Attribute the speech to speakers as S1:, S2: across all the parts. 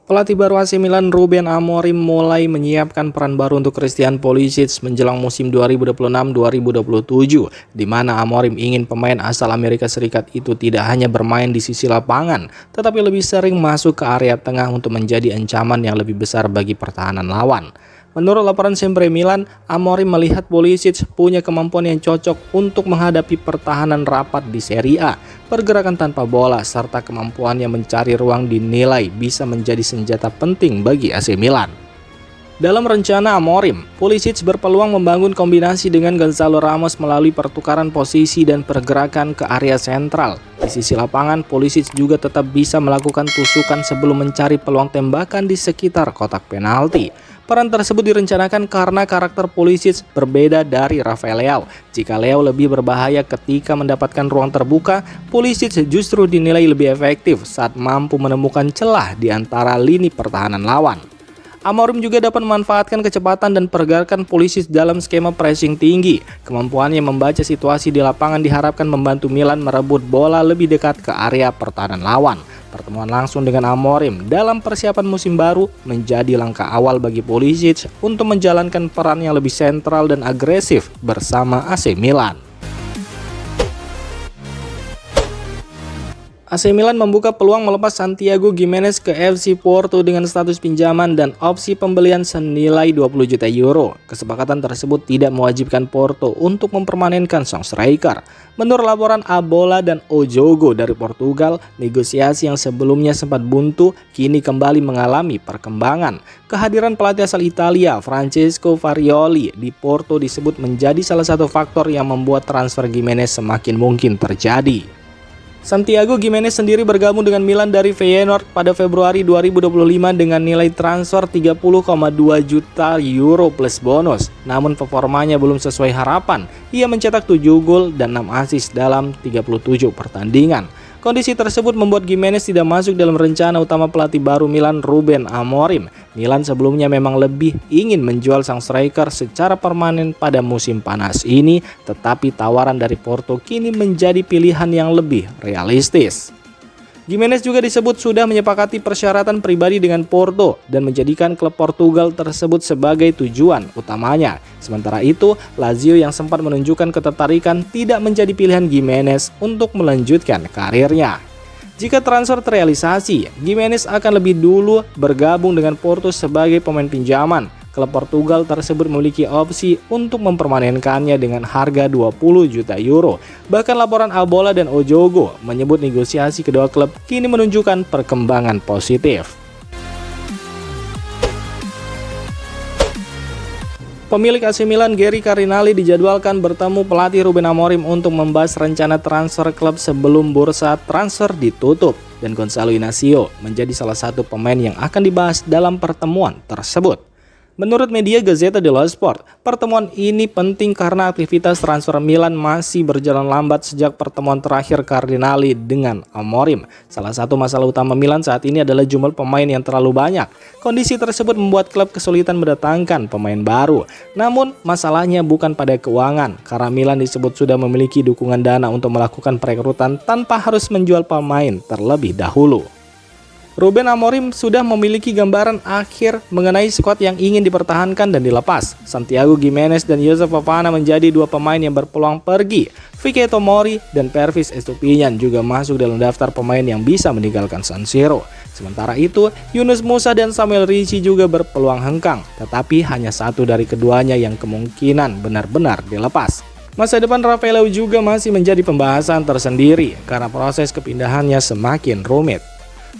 S1: Pelatih baru AC Milan Ruben Amorim mulai menyiapkan peran baru untuk Christian Pulisic menjelang musim 2026-2027, di mana Amorim ingin pemain asal Amerika Serikat itu tidak hanya bermain di sisi lapangan, tetapi lebih sering masuk ke area tengah untuk menjadi ancaman yang lebih besar bagi pertahanan lawan. Menurut laporan Sempre Milan, Amorim melihat Pulisic punya kemampuan yang cocok untuk menghadapi pertahanan rapat di Serie A. Pergerakan tanpa bola serta kemampuannya mencari ruang dinilai bisa menjadi senjata penting bagi AC Milan. Dalam rencana Amorim, Pulisic berpeluang membangun kombinasi dengan Gonzalo Ramos melalui pertukaran posisi dan pergerakan ke area sentral. Di sisi lapangan, Pulisic juga tetap bisa melakukan tusukan sebelum mencari peluang tembakan di sekitar kotak penalti. Peran tersebut direncanakan karena karakter Pulisic berbeda dari Rafael Leao. Jika Leao lebih berbahaya ketika mendapatkan ruang terbuka, Pulisic justru dinilai lebih efektif saat mampu menemukan celah di antara lini pertahanan lawan. Amorim juga dapat memanfaatkan kecepatan dan pergerakan Pulisic dalam skema pressing tinggi. Kemampuannya membaca situasi di lapangan diharapkan membantu Milan merebut bola lebih dekat ke area pertahanan lawan. Pertemuan langsung dengan Amorim dalam persiapan musim baru menjadi langkah awal bagi Pulisic untuk menjalankan peran yang lebih sentral dan agresif bersama AC Milan. AC Milan membuka peluang melepas Santiago Gimenez ke FC Porto dengan status pinjaman dan opsi pembelian senilai 20 juta euro. Kesepakatan tersebut tidak mewajibkan Porto untuk mempermanenkan sang striker. Menurut laporan Abola dan O Jogo dari Portugal, negosiasi yang sebelumnya sempat buntu kini kembali mengalami perkembangan. Kehadiran pelatih asal Italia, Francesco Farioli, di Porto disebut menjadi salah satu faktor yang membuat transfer Gimenez semakin mungkin terjadi. Santiago Gimenez sendiri bergabung dengan Milan dari Feyenoord pada Februari 2025 dengan nilai transfer 30,2 juta euro plus bonus. Namun performanya belum sesuai harapan. Ia mencetak 7 gol dan 6 assist dalam 37 pertandingan. Kondisi tersebut membuat Gimenez tidak masuk dalam rencana utama pelatih baru Milan Ruben Amorim. Milan sebelumnya memang lebih ingin menjual sang striker secara permanen pada musim panas ini, tetapi tawaran dari Porto kini menjadi pilihan yang lebih realistis. Gimenez juga disebut sudah menyepakati persyaratan pribadi dengan Porto dan menjadikan klub Portugal tersebut sebagai tujuan utamanya. Sementara itu, Lazio yang sempat menunjukkan ketertarikan tidak menjadi pilihan Gimenez untuk melanjutkan karirnya. Jika transfer terrealisasi, Gimenez akan lebih dulu bergabung dengan Porto sebagai pemain pinjaman. Klub Portugal tersebut memiliki opsi untuk mempermanenkannya dengan harga 20 juta euro. Bahkan laporan Abola dan Ojogo menyebut negosiasi kedua klub kini menunjukkan perkembangan positif. Pemilik AC Milan Gary Carinali dijadwalkan bertemu pelatih Ruben Amorim untuk membahas rencana transfer klub sebelum bursa transfer ditutup, dan Gonzalo Inacio menjadi salah satu pemain yang akan dibahas dalam pertemuan tersebut. Menurut media Gazzetta dello Sport, pertemuan ini penting karena aktivitas transfer Milan masih berjalan lambat sejak pertemuan terakhir Cardinali dengan Amorim. Salah satu masalah utama Milan saat ini adalah jumlah pemain yang terlalu banyak. Kondisi tersebut membuat klub kesulitan mendatangkan pemain baru. Namun, masalahnya bukan pada keuangan, karena Milan disebut sudah memiliki dukungan dana untuk melakukan perekrutan tanpa harus menjual pemain terlebih dahulu. Ruben Amorim sudah memiliki gambaran akhir mengenai skuad yang ingin dipertahankan dan dilepas. Santiago Gimenez dan Joseph Fofana menjadi dua pemain yang berpeluang pergi. Vicky Tomori dan Pervis Estupiñán juga masuk dalam daftar pemain yang bisa meninggalkan San Siro. Sementara itu, Yunus Musa dan Samuel Ricci juga berpeluang hengkang, tetapi hanya satu dari keduanya yang kemungkinan benar-benar dilepas. Masa depan Rafael Leao juga masih menjadi pembahasan tersendiri karena proses kepindahannya semakin rumit.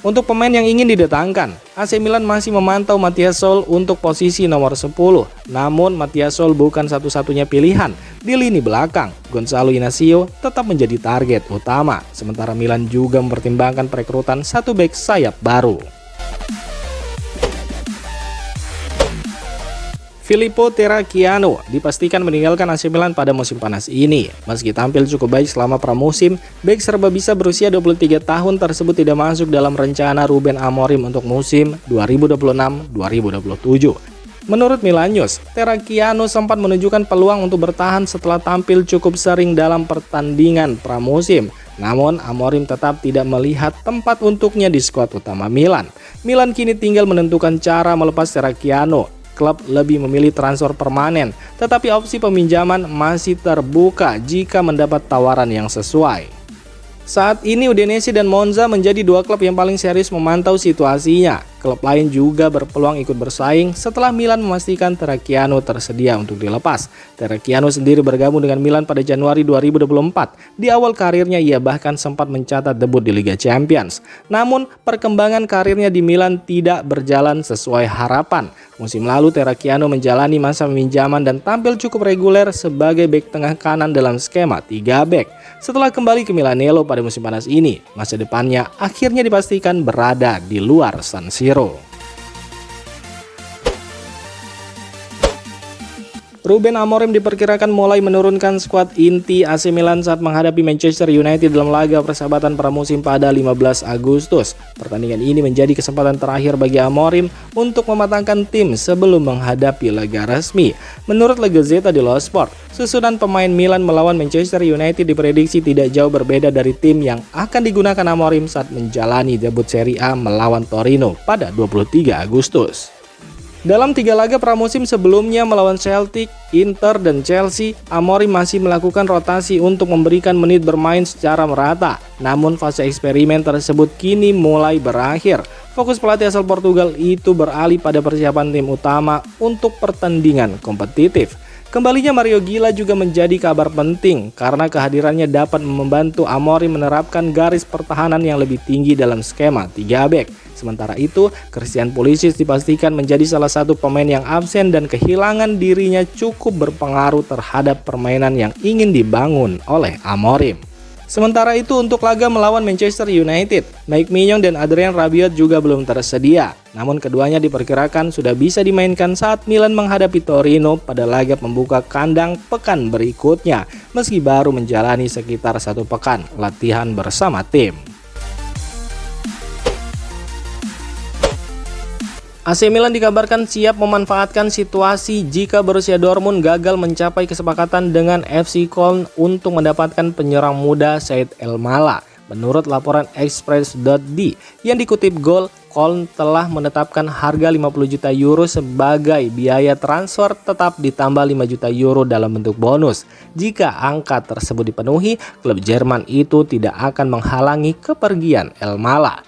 S1: Untuk pemain yang ingin didatangkan, AC Milan masih memantau Matthias Sol untuk posisi nomor 10. Namun Matthias Sol bukan satu-satunya pilihan. Di lini belakang, Gonzalo Inacio tetap menjadi target utama. Sementara Milan juga mempertimbangkan perekrutan satu bek sayap baru. Filippo Terracchiano dipastikan meninggalkan AC Milan pada musim panas ini. Meski tampil cukup baik selama pramusim, bek serba bisa berusia 23 tahun tersebut tidak masuk dalam rencana Ruben Amorim untuk musim 2026-2027. Menurut Milan News, Terracchiano sempat menunjukkan peluang untuk bertahan setelah tampil cukup sering dalam pertandingan pramusim. Namun, Amorim tetap tidak melihat tempat untuknya di skuad utama Milan. Milan kini tinggal menentukan cara melepas Terracchiano. Klub lebih memilih transfer permanen, tetapi opsi peminjaman masih terbuka jika mendapat tawaran yang sesuai. Saat ini Udinese dan Monza menjadi dua klub yang paling serius memantau situasinya. Klub lain juga berpeluang ikut bersaing setelah Milan memastikan Terracchiano tersedia untuk dilepas. Terracchiano sendiri bergabung dengan Milan pada Januari 2024. Di awal karirnya ia bahkan sempat mencatat debut di Liga Champions. Namun perkembangan karirnya di Milan tidak berjalan sesuai harapan. Musim lalu Terracchiano menjalani masa peminjaman dan tampil cukup reguler sebagai bek tengah kanan dalam skema 3 bek. Setelah kembali ke Milanello pada musim panas ini, masa depannya akhirnya dipastikan berada di luar San Siro. Ruben Amorim diperkirakan mulai menurunkan skuad inti AC Milan saat menghadapi Manchester United dalam laga persahabatan pramusim pada 15 Agustus. Pertandingan ini menjadi kesempatan terakhir bagi Amorim untuk mematangkan tim sebelum menghadapi laga resmi. Menurut La Gazzetta dello Sport, susunan pemain Milan melawan Manchester United diprediksi tidak jauh berbeda dari tim yang akan digunakan Amorim saat menjalani debut Serie A melawan Torino pada 23 Agustus. Dalam 3 laga pramusim sebelumnya melawan Celtic, Inter, dan Chelsea, Amorim masih melakukan rotasi untuk memberikan menit bermain secara merata. Namun fase eksperimen tersebut kini mulai berakhir. Fokus pelatih asal Portugal itu beralih pada persiapan tim utama untuk pertandingan kompetitif. Kembalinya Mario Gila juga menjadi kabar penting karena kehadirannya dapat membantu Amorim menerapkan garis pertahanan yang lebih tinggi dalam skema 3 bek. Sementara itu, Christian Pulisic dipastikan menjadi salah satu pemain yang absen dan kehilangan dirinya cukup berpengaruh terhadap permainan yang ingin dibangun oleh Amorim. Sementara itu untuk laga melawan Manchester United, Mike Maignan dan Adrien Rabiot juga belum tersedia. Namun keduanya diperkirakan sudah bisa dimainkan saat Milan menghadapi Torino pada laga pembuka kandang pekan berikutnya, meski baru menjalani sekitar 1 pekan latihan bersama tim. AC Milan dikabarkan siap memanfaatkan situasi jika Borussia Dortmund gagal mencapai kesepakatan dengan FC Köln untuk mendapatkan penyerang muda Said Elmala. Menurut laporan Express.de yang dikutip Goal, Köln telah menetapkan harga 50 juta euro sebagai biaya transfer tetap ditambah 5 juta euro dalam bentuk bonus. Jika angka tersebut dipenuhi, klub Jerman itu tidak akan menghalangi kepergian Elmala.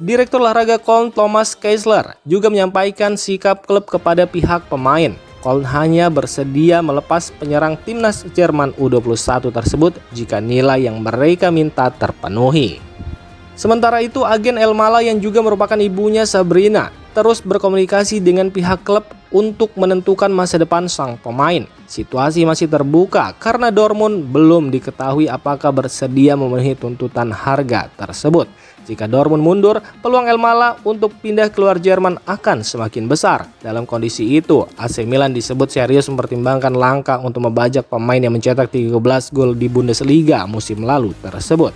S1: Direktur olahraga Köln Thomas Kaisler juga menyampaikan sikap klub kepada pihak pemain. Köln hanya bersedia melepas penyerang timnas Jerman U21 tersebut jika nilai yang mereka minta terpenuhi. Sementara itu, agen Elmala yang juga merupakan ibunya Sabrina terus berkomunikasi dengan pihak klub untuk menentukan masa depan sang pemain. Situasi masih terbuka karena Dortmund belum diketahui apakah bersedia memenuhi tuntutan harga tersebut. Jika Dortmund mundur, peluang Elmala untuk pindah keluar Jerman akan semakin besar. Dalam kondisi itu, AC Milan disebut serius mempertimbangkan langkah untuk membajak pemain yang mencetak 13 gol di Bundesliga musim lalu tersebut.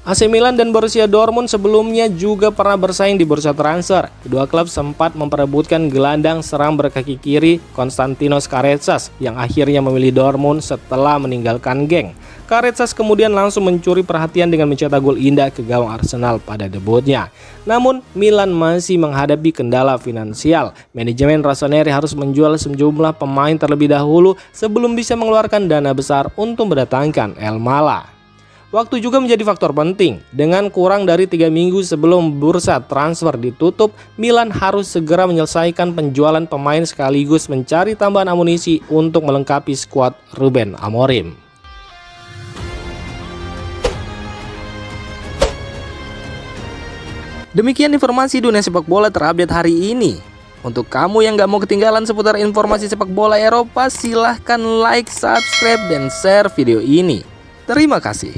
S1: AC Milan dan Borussia Dortmund sebelumnya juga pernah bersaing di bursa transfer. Kedua klub sempat memperebutkan gelandang serang berkaki kiri Konstantinos Karetzas yang akhirnya memilih Dortmund setelah meninggalkan geng. Karetzas kemudian langsung mencuri perhatian dengan mencetak gol indah ke gawang Arsenal pada debutnya. Namun Milan masih menghadapi kendala finansial. Manajemen Rossoneri harus menjual sejumlah pemain terlebih dahulu sebelum bisa mengeluarkan dana besar untuk mendatangkan Elmala. Waktu juga menjadi faktor penting. Dengan kurang dari 3 minggu sebelum bursa transfer ditutup, Milan harus segera menyelesaikan penjualan pemain sekaligus mencari tambahan amunisi untuk melengkapi skuad Ruben Amorim. Demikian informasi dunia sepak bola terupdate hari ini. Untuk kamu yang gak mau ketinggalan seputar informasi sepak bola Eropa, silahkan like, subscribe, dan share video ini. Terima kasih.